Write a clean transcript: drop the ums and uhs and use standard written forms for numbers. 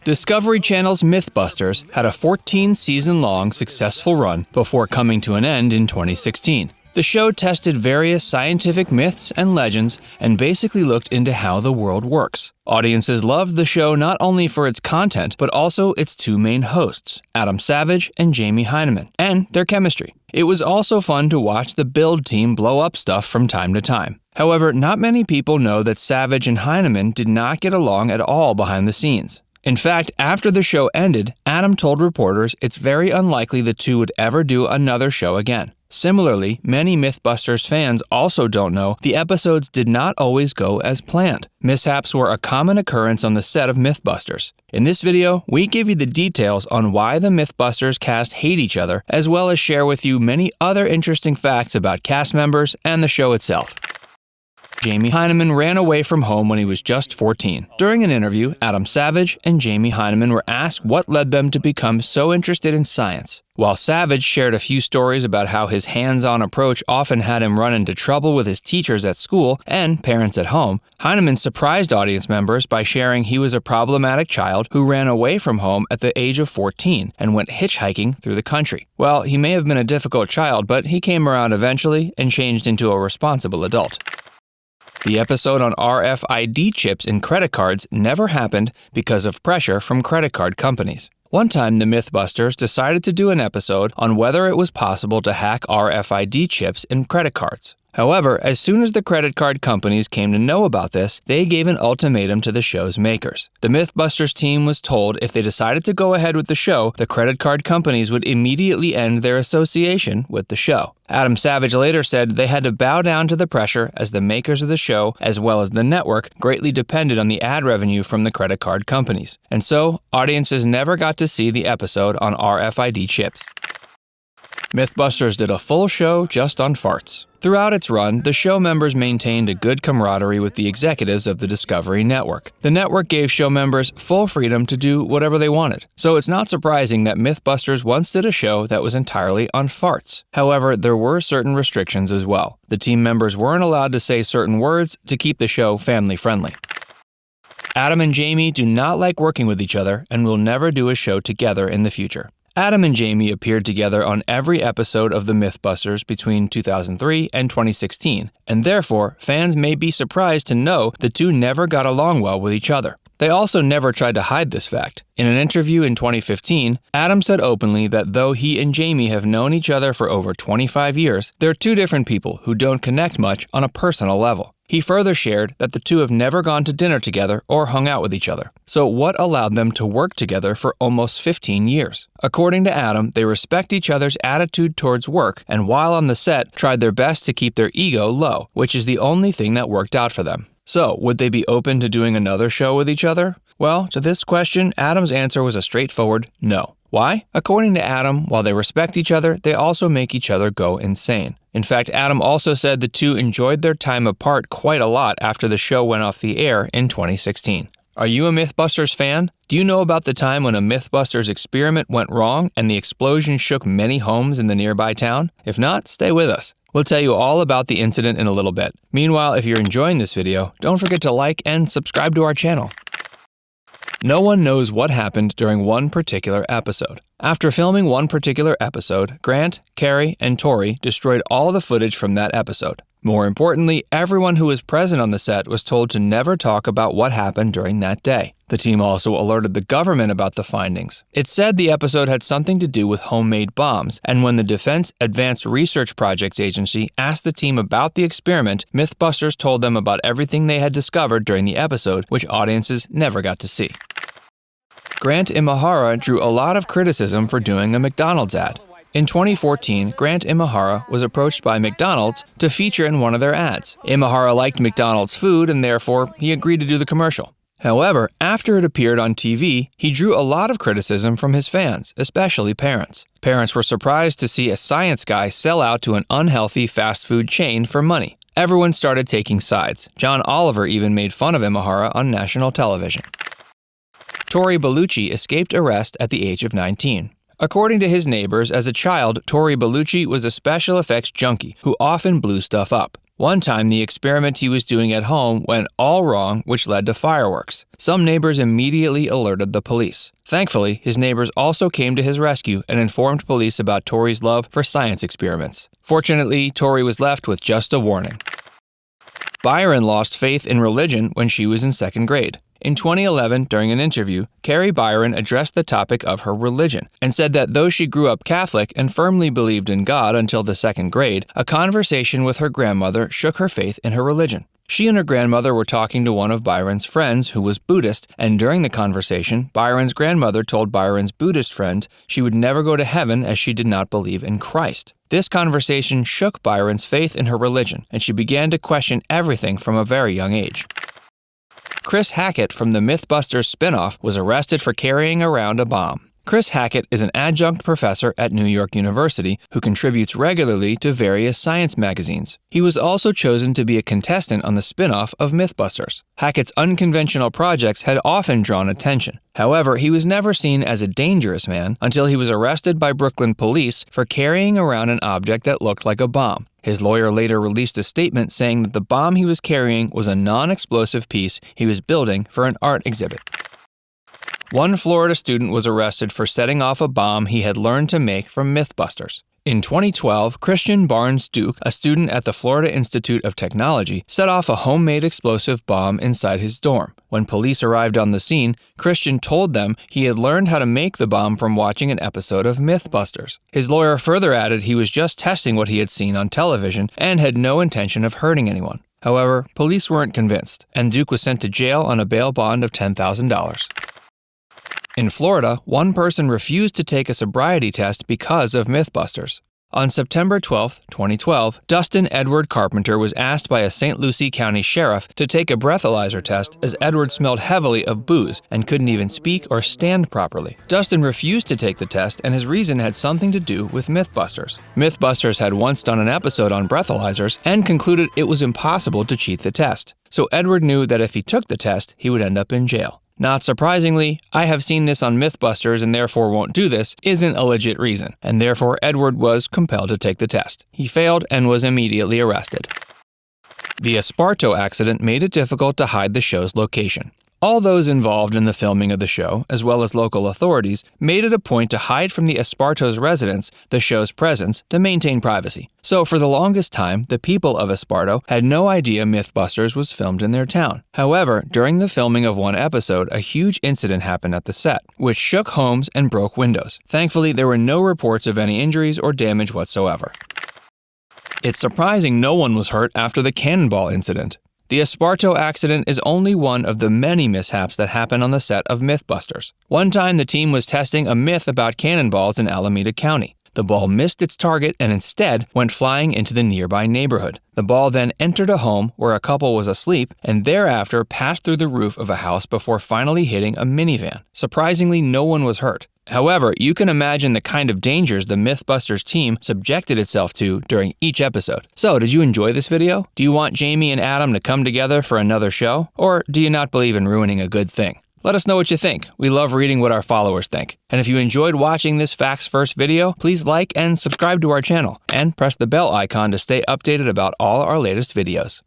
Discovery Channel's Mythbusters had a 14-season-long successful run before coming to an end in 2016. The show tested various scientific myths and legends and basically looked into how the world works. Audiences loved the show not only for its content, but also its two main hosts, Adam Savage and Jamie Hyneman, and their chemistry. It was also fun to watch the build team blow up stuff from time to time. However, not many people know that Savage and Hyneman did not get along at all behind the scenes. In fact, after the show ended, Adam told reporters it's very unlikely the two would ever do another show again. Similarly, many Mythbusters fans also don't know the episodes did not always go as planned. Mishaps were a common occurrence on the set of Mythbusters. In this video, we give you the details on why the Mythbusters cast hate each other, as well as share with you many other interesting facts about cast members and the show itself. Jamie Hyneman ran away from home when he was just 14. During an interview, Adam Savage and Jamie Hyneman were asked what led them to become so interested in science. While Savage shared a few stories about how his hands-on approach often had him run into trouble with his teachers at school and parents at home, Hyneman surprised audience members by sharing he was a problematic child who ran away from home at the age of 14 and went hitchhiking through the country. Well, he may have been a difficult child, but he came around eventually and changed into a responsible adult. The episode on RFID chips in credit cards never happened because of pressure from credit card companies. One time, the Mythbusters decided to do an episode on whether it was possible to hack RFID chips in credit cards. However, as soon as the credit card companies came to know about this, they gave an ultimatum to the show's makers. The Mythbusters team was told if they decided to go ahead with the show, the credit card companies would immediately end their association with the show. Adam Savage later said they had to bow down to the pressure as the makers of the show, as well as the network, greatly depended on the ad revenue from the credit card companies. And so, audiences never got to see the episode on RFID chips. Mythbusters did a full show just on farts. Throughout its run, the show members maintained a good camaraderie with the executives of the Discovery Network. The network gave show members full freedom to do whatever they wanted, so it's not surprising that Mythbusters once did a show that was entirely on farts. However, there were certain restrictions as well. The team members weren't allowed to say certain words to keep the show family-friendly. Adam and Jamie do not like working with each other and will never do a show together in the future. Adam and Jamie appeared together on every episode of The Mythbusters between 2003 and 2016, and therefore, fans may be surprised to know the two never got along well with each other. They also never tried to hide this fact. In an interview in 2015, Adam said openly that though he and Jamie have known each other for over 25 years, they're two different people who don't connect much on a personal level. He further shared that the two have never gone to dinner together or hung out with each other. So what allowed them to work together for almost 15 years? According to Adam, they respect each other's attitude towards work and while on the set, tried their best to keep their ego low, which is the only thing that worked out for them. So, would they be open to doing another show with each other? Well, to this question, Adam's answer was a straightforward no. Why? According to Adam, while they respect each other, they also make each other go insane. In fact, Adam also said the two enjoyed their time apart quite a lot after the show went off the air in 2016. Are you a Mythbusters fan? Do you know about the time when a Mythbusters experiment went wrong and the explosion shook many homes in the nearby town? If not, stay with us. We'll tell you all about the incident in a little bit. Meanwhile, if you're enjoying this video, don't forget to like and subscribe to our channel. No one knows what happened during one particular episode. After filming one particular episode, Grant, Carrie, and Tori destroyed all the footage from that episode. More importantly, everyone who was present on the set was told to never talk about what happened during that day. The team also alerted the government about the findings. It said the episode had something to do with homemade bombs, and when the Defense Advanced Research Projects Agency asked the team about the experiment, Mythbusters told them about everything they had discovered during the episode, which audiences never got to see. Grant Imahara drew a lot of criticism for doing a McDonald's ad. In 2014, Grant Imahara was approached by McDonald's to feature in one of their ads. Imahara liked McDonald's food and therefore he agreed to do the commercial. However, after it appeared on TV, he drew a lot of criticism from his fans, especially parents. Parents were surprised to see a science guy sell out to an unhealthy fast food chain for money. Everyone started taking sides. John Oliver even made fun of Imahara on national television. Tori Bellucci escaped arrest at the age of 19. According to his neighbors, as a child, Tori Bellucci was a special effects junkie who often blew stuff up. One time, the experiment he was doing at home went all wrong, which led to fireworks. Some neighbors immediately alerted the police. Thankfully, his neighbors also came to his rescue and informed police about Tori's love for science experiments. Fortunately, Tori was left with just a warning. Byron lost faith in religion when she was in second grade. In 2011, during an interview, Carrie Byron addressed the topic of her religion and said that though she grew up Catholic and firmly believed in God until the second grade, a conversation with her grandmother shook her faith in her religion. She and her grandmother were talking to one of Byron's friends who was Buddhist, and during the conversation, Byron's grandmother told Byron's Buddhist friend she would never go to heaven as she did not believe in Christ. This conversation shook Byron's faith in her religion, and she began to question everything from a very young age. Chris Hackett from the Mythbusters spin-off was arrested for carrying around a bomb. Chris Hackett is an adjunct professor at New York University who contributes regularly to various science magazines. He was also chosen to be a contestant on the spin-off of Mythbusters. Hackett's unconventional projects had often drawn attention. However, he was never seen as a dangerous man until he was arrested by Brooklyn police for carrying around an object that looked like a bomb. His lawyer later released a statement saying that the bomb he was carrying was a non-explosive piece he was building for an art exhibit. One Florida student was arrested for setting off a bomb he had learned to make from Mythbusters. In 2012, Christian Barnes Duke, a student at the Florida Institute of Technology, set off a homemade explosive bomb inside his dorm. When police arrived on the scene, Christian told them he had learned how to make the bomb from watching an episode of Mythbusters. His lawyer further added he was just testing what he had seen on television and had no intention of hurting anyone. However, police weren't convinced, and Duke was sent to jail on a bail bond of $10,000. In Florida, one person refused to take a sobriety test because of Mythbusters. On September 12, 2012, Dustin Edward Carpenter was asked by a St. Lucie County sheriff to take a breathalyzer test as Edward smelled heavily of booze and couldn't even speak or stand properly. Dustin refused to take the test, and his reason had something to do with Mythbusters. Mythbusters had once done an episode on breathalyzers and concluded it was impossible to cheat the test. So Edward knew that if he took the test, he would end up in jail. Not surprisingly, I have seen this on Mythbusters and therefore won't do this isn't a legit reason, and therefore Edward was compelled to take the test. He failed and was immediately arrested. The Esparto accident made it difficult to hide the show's location. All those involved in the filming of the show, as well as local authorities, made it a point to hide from the Esparto's residents the show's presence to maintain privacy. So for the longest time, the people of Esparto had no idea Mythbusters was filmed in their town. However, during the filming of one episode, a huge incident happened at the set, which shook homes and broke windows. Thankfully, there were no reports of any injuries or damage whatsoever. It's surprising no one was hurt after the cannonball incident. The Esparto accident is only one of the many mishaps that happen on the set of Mythbusters. One time, the team was testing a myth about cannonballs in Alameda County. The ball missed its target and instead went flying into the nearby neighborhood. The ball then entered a home where a couple was asleep and thereafter passed through the roof of a house before finally hitting a minivan. Surprisingly, no one was hurt. However, you can imagine the kind of dangers the Mythbusters team subjected itself to during each episode. So, did you enjoy this video? Do you want Jamie and Adam to come together for another show? Or do you not believe in ruining a good thing? Let us know what you think. We love reading what our followers think. And if you enjoyed watching this Facts First video, please like and subscribe to our channel, and press the bell icon to stay updated about all our latest videos.